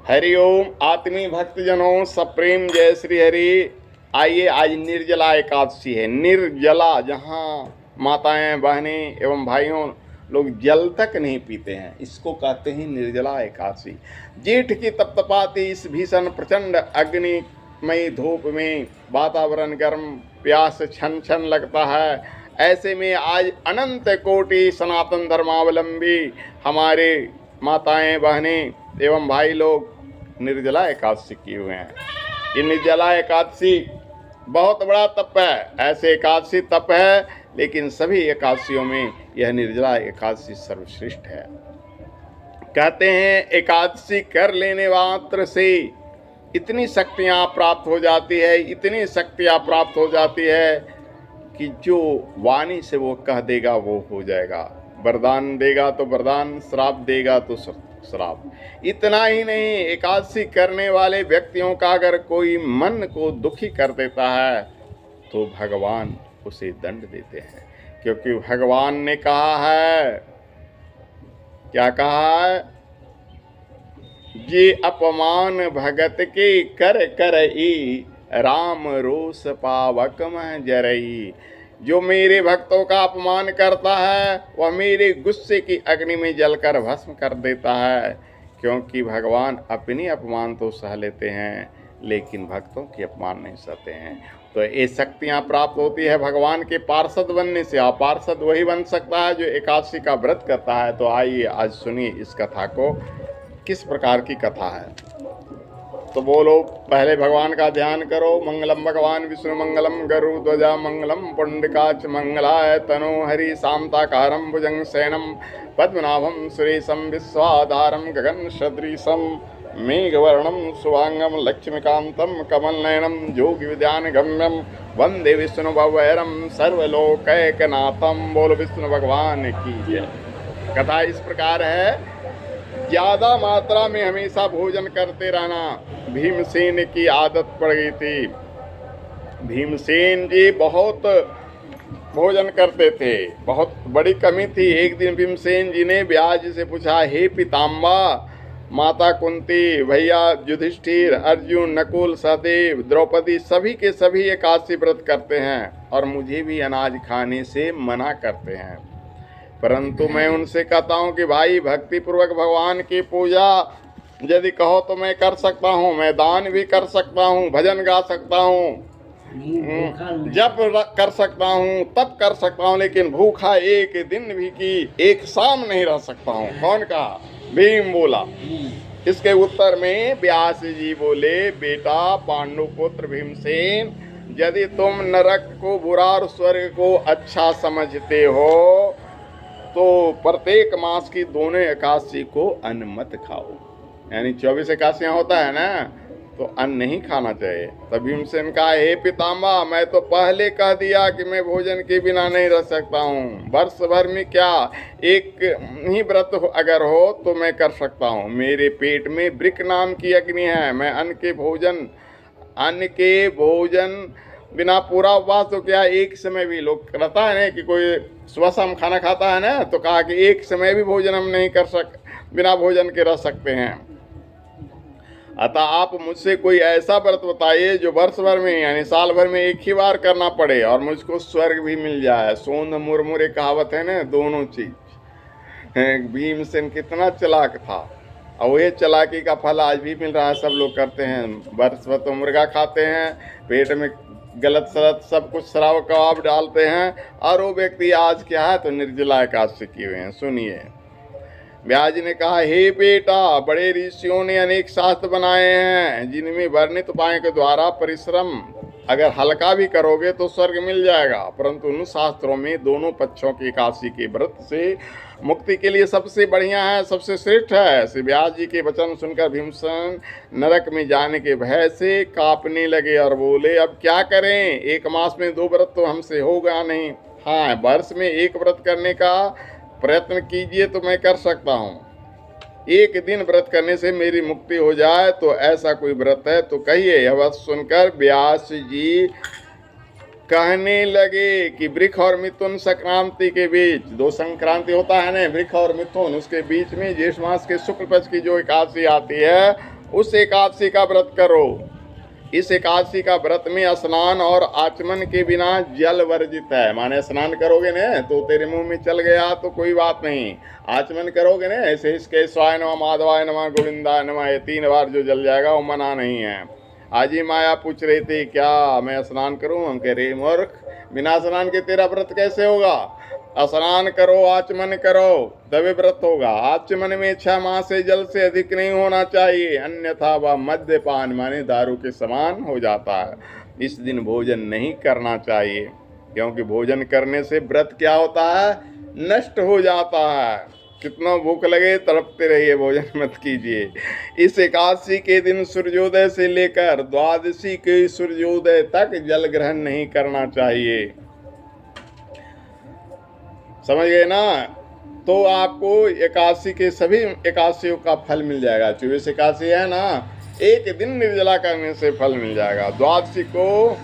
हरिओम आत्मी भक्तजनों, सप्रेम जय श्री हरि। आइए, आज निर्जला एकादशी है। निर्जला, जहाँ माताएं बहनें एवं भाइयों लोग जल तक नहीं पीते हैं, इसको कहते हैं निर्जला एकादशी। जेठ की तपतपाती इस भीषण प्रचंड अग्निमयी धूप में वातावरण गर्म, प्यास छन छन लगता है। ऐसे में आज अनंत कोटि सनातन धर्मावलंबी हमारे माताएं बहनें एवं भाई लोग निर्जला एकादशी किए हुए हैं। ये निर्जला एकादशी बहुत बड़ा तप है। ऐसे एकादशी तप है, लेकिन सभी एकादशियों में यह निर्जला एकादशी सर्वश्रेष्ठ है। कहते हैं एकादशी कर लेने मात्र से इतनी शक्तियां प्राप्त हो जाती है, इतनी शक्तियां प्राप्त हो जाती है कि जो वाणी से वो कह देगा वो हो जाएगा। वरदान देगा तो वरदान, श्राप देगा तो श्राप। इतना ही नहीं, एकादशी करने वाले व्यक्तियों का अगर कोई मन को दुखी कर देता है तो भगवान उसे दंड देते हैं, क्योंकि भगवान ने कहा है, क्या कहा है? ये अपमान भगत के कर करई, राम रोष पावक मह जरई। जो मेरे भक्तों का अपमान करता है वह मेरे गुस्से की अग्नि में जलकर भस्म कर देता है। क्योंकि भगवान अपनी अपमान तो सह लेते हैं, लेकिन भक्तों की अपमान नहीं सहते हैं। तो ये शक्तियाँ प्राप्त होती है भगवान के पार्षद बनने से। और पार्षद वही बन सकता है जो एकादशी का व्रत करता है। तो आइए आज सुनिए इस कथा को, किस प्रकार की कथा है। तो बोलो, पहले भगवान का ध्यान करो। मंगलम भगवान विष्णु मंगलम गरुध्वजा मंगलम पुंडकाच मंगलाय तनो हरि शांताकारं भुजंग सैनम पद्मनाभं सुरेशं विश्वाधारं गगन सदृशं मेघवर्णं शुभांगं लक्ष्मीकांतं कमलनयनं योगी विद्यान गम्यं वंदे विष्णु भवैरं सर्वलोकैकनाथं। बोलो विष्णु भगवान की जय। कथा इस प्रकार है। ज्यादा मात्रा में हमेशा भोजन करते रहना भीमसेन की आदत पड़ गई थी। भीमसेन जी बहुत भोजन करते थे, बहुत बड़ी कमी थी। एक दिन भीमसेन जी ने व्यास जी से पूछा, हे पिताम्बा, माता कुंती, भैया युधिष्ठिर, अर्जुन, नकुल, सहदेव, द्रौपदी सभी के सभी एकादशी व्रत करते हैं और मुझे भी अनाज खाने से मना करते हैं, परंतु मैं उनसे कहता हूँ कि भाई भक्ति पूर्वक भगवान की पूजा यदि कहो तो मैं कर सकता हूँ, मैं दान भी कर सकता हूँ, भजन गा सकता हूँ, जप कर सकता हूँ, तप कर सकता हूँ, लेकिन भूखा एक दिन भी की एक शाम नहीं रह सकता हूँ। कौन कहा? भीम बोला। इसके उत्तर में व्यास जी बोले, बेटा पांडुपुत्र भीमसेन, यदि तुम नरक को बुरा और स्वर्ग को अच्छा समझते हो तो प्रत्येक मास की दोनों एकादशी को अन्न मत खाओ। यानी 24 एकादशियाँ होता है ना, तो अन्न नहीं खाना चाहिए। तब भीमसेन कहा, हे पितामह, मैं तो पहले कह दिया कि मैं भोजन के बिना नहीं रह सकता हूँ। वर्ष भर में क्या एक ही व्रत अगर हो तो मैं कर सकता हूँ। मेरे पेट में वृक नाम की अग्नि है। मैं अन्न के भोजन बिना पूरा उपवास तो क्या एक समय भी, लोग रहता है ना कि कोई सुबह शाम खाना खाता है ना, तो कहा कि एक समय भी भोजन हम नहीं कर बिना भोजन के रह सकते हैं। अतः आप मुझसे कोई ऐसा व्रत बताइए जो वर्ष भर में यानी साल भर में एक ही बार करना पड़े और मुझको स्वर्ग भी मिल जाए। सोंध मुरमुरे कहावत है ना, दोनों चीज। भीमसेन कितना चालाक था और वही चालाकी का फल आज भी मिल रहा है। सब लोग करते हैं, वर्ष भर तो मुर्गा खाते हैं, पेट में गलत सलत सब कुछ शराब कबाब डालते हैं, और वो व्यक्ति आज क्या है? तो निर्जला एकादशी किए हुए हैं। सुनिए, व्यास जी ने कहा, हे बेटा, बड़े ऋषियों ने अनेक शास्त्र बनाए हैं जिनमें वर्णित उपायों के द्वारा परिश्रम अगर हल्का भी करोगे तो स्वर्ग मिल जाएगा, परंतु उन शास्त्रों में दोनों पक्षों की एकादशी के व्रत से मुक्ति के लिए सबसे बढ़िया है, सबसे श्रेष्ठ है। श्री व्यास जी के वचन सुनकर भीमसेन नरक में जाने के भय से कांपने लगे और बोले, अब क्या करें? एक मास में 2 व्रत तो हमसे होगा नहीं। हाँ, वर्ष में 1 व्रत करने का प्रयत्न कीजिए तो मैं कर सकता हूँ। एक दिन व्रत करने से मेरी मुक्ति हो जाए तो ऐसा कोई व्रत है तो कहिए। यह बात सुनकर व्यास जी कहने लगे कि वृक्ष और मिथुन संक्रांति के बीच, 2 संक्रांति होता है ना, वृक्ष और मिथुन, उसके बीच में ज्येष्ठ मास के शुक्ल पक्ष की जो एकादशी आती है उस एकादशी का व्रत करो। इस एकादशी का व्रत में स्नान और आचमन के बिना जल वर्जित है। माने स्नान करोगे ना तो तेरे मुंह में चल गया तो कोई बात नहीं, आचमन करोगे ना ऐसे इसके स्वाय नमः माधवाय नमः गोविंदाय नमः ये 3 बार जो जल जाएगा वो मना नहीं है। आज ही माया पूछ रही थी क्या मैं स्नान करूं, हम कह रहे मूर्ख, बिना स्नान के तेरा व्रत कैसे होगा। स्नान करो, आचमन करो, तभी व्रत होगा। आचमन में 6 माह से जल से अधिक नहीं होना चाहिए, अन्यथा वह मद्यपान माने दारू के समान हो जाता है। इस दिन भोजन नहीं करना चाहिए, क्योंकि भोजन करने से व्रत क्या होता है, नष्ट हो जाता है। कितना भूख लगे तड़पते रहिए, भोजन मत कीजिए। इस एकादशी के दिन सूर्योदय से लेकर द्वादशी के सूर्योदय तक जल ग्रहण नहीं करना चाहिए। समझ गए ना। तो आपको एकादशी के सभी एकादशियों का फल मिल जाएगा। 24 एकादशी है ना, एक दिन निर्जला करने से फल मिल जाएगा। द्वादशी को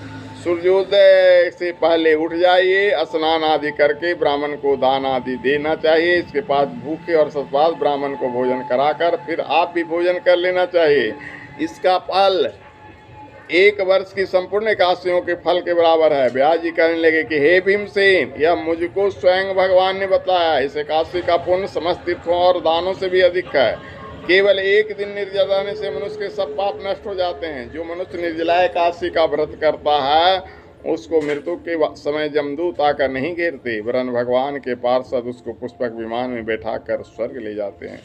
सूर्योदय से पहले उठ जाइए, स्नान आदि करके ब्राह्मण को दान आदि देना चाहिए। इसके पास भूखे और सतपास ब्राह्मण को भोजन कराकर फिर आप भी भोजन कर लेना चाहिए। इसका फल 1 वर्ष की संपूर्ण एकादशियों के फल के बराबर है। व्यास जी कहने लगे कि हे भीमसेन, यह मुझको स्वयं भगवान ने बताया। इस एकादशी का पुण्य समस्त तीर्थों और दानों से भी अधिक है। केवल एक दिन निर्जला रहने से मनुष्य के सब पाप नष्ट हो जाते हैं। जो मनुष्य निर्जला एकादशी का व्रत करता है उसको मृत्यु के समय जमदूत आकर नहीं घेरते, वरन भगवान के पार्षद उसको पुष्पक विमान में बैठाकर स्वर्ग ले जाते हैं।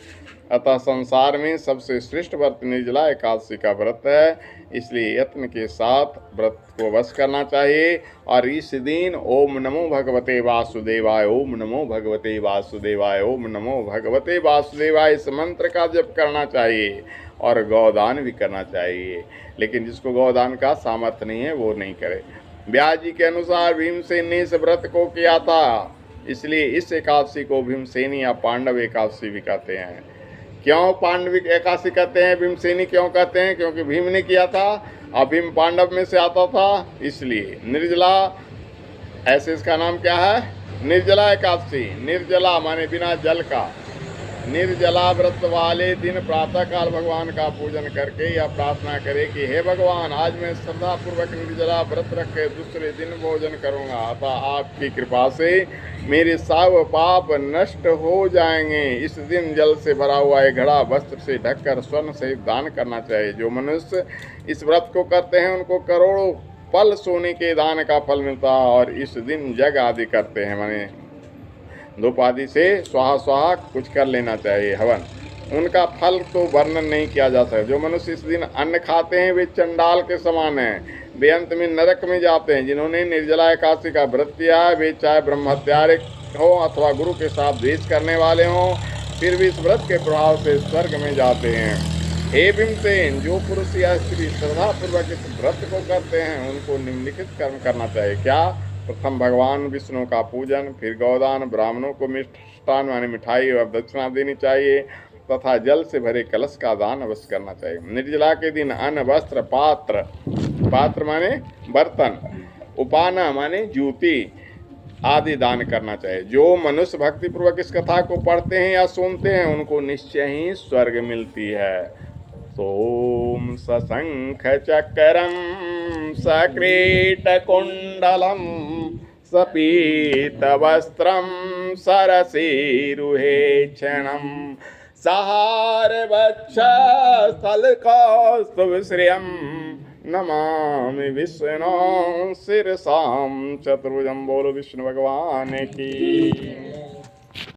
अतः संसार में सबसे श्रेष्ठ व्रत निर्जला एकादशी का व्रत है। इसलिए यत्न के साथ व्रत को वश करना चाहिए। और इस दिन ओम नमो भगवते वासुदेवाय, ओम नमो भगवते वासुदेवाय, ओम नमो भगवते वासुदेवाय इस मंत्र का जप करना चाहिए। और गौदान भी करना चाहिए, लेकिन जिसको गौदान का सामर्थ्य नहीं है वो नहीं करे। व्यास जी के अनुसार भीमसेन ने इस व्रत को किया था, इसलिए इस एकादशी को भीमसेनी या पांडव एकादशी भी कहते हैं। क्यों पांडव एकादशी कहते हैं, भीमसेनी क्यों कहते हैं, क्योंकि भीम ने किया था और भीम पांडव में से आता था, इसलिए। निर्जला ऐसे इसका नाम क्या है, निर्जला एकादशी। निर्जला माने बिना जल का। निर्जला व्रत वाले दिन प्रातः काल भगवान का पूजन करके यह प्रार्थना करें कि हे भगवान, आज मैं श्रद्धा पूर्वक निर्जला व्रत रख के दूसरे दिन भोजन करूंगा। अतः आपकी कृपा से मेरे सब पाप नष्ट हो जाएंगे। इस दिन जल से भरा हुआ एक घड़ा वस्त्र से ढककर स्वर्ण सहित दान करना चाहिए। जो मनुष्य इस व्रत को करते हैं उनको करोड़ों पल सोने के दान का फल मिलता है। और इस दिन यज्ञ आदि करते हैं, माने धूप आदि से स्वाहा स्वाहा कुछ कर लेना चाहिए, हवन। उनका फल तो वर्णन नहीं किया जा सकता। जो मनुष्य इस दिन अन्न खाते हैं वे चंडाल के समान हैं, वे अंत में नरक में जाते हैं। जिन्होंने निर्जला एकादशी का व्रत किया है वे चाहे ब्रह्मत्यारे हो अथवा गुरु के साथ द्वेष करने वाले हों, फिर भी इस व्रत के प्रभाव से स्वर्ग में जाते हैं। हे भीमसेन, जो पुरुष या स्त्री श्रद्धापूर्वक इस व्रत को करते हैं उनको निम्नलिखित कर्म करना चाहिए। क्या? प्रथम भगवान विष्णु का पूजन, फिर गौदान, ब्राह्मणों को मिष्टान माने मिठाई और दक्षिणा देनी चाहिए तथा जल से भरे कलश का दान अवश्य करना चाहिए। निर्जला के दिन अन्न, वस्त्र, पात्र माने बर्तन, उपाना माने जूती आदि दान करना चाहिए। जो मनुष्य भक्तिपूर्वक इस कथा को पढ़ते हैं या सुनते हैं उनको निश्चय ही स्वर्ग मिलती है। सोम सशंख चक्रम सक्रीटकुण्डलं सपीतवस्त्रं सरसीरुहेक्षणं सहारवक्षस्थलकौस्तुभश्रियं नमामि विष्णु शिरसां चतुर्भुजं। बोलो विष्णु भगवान की।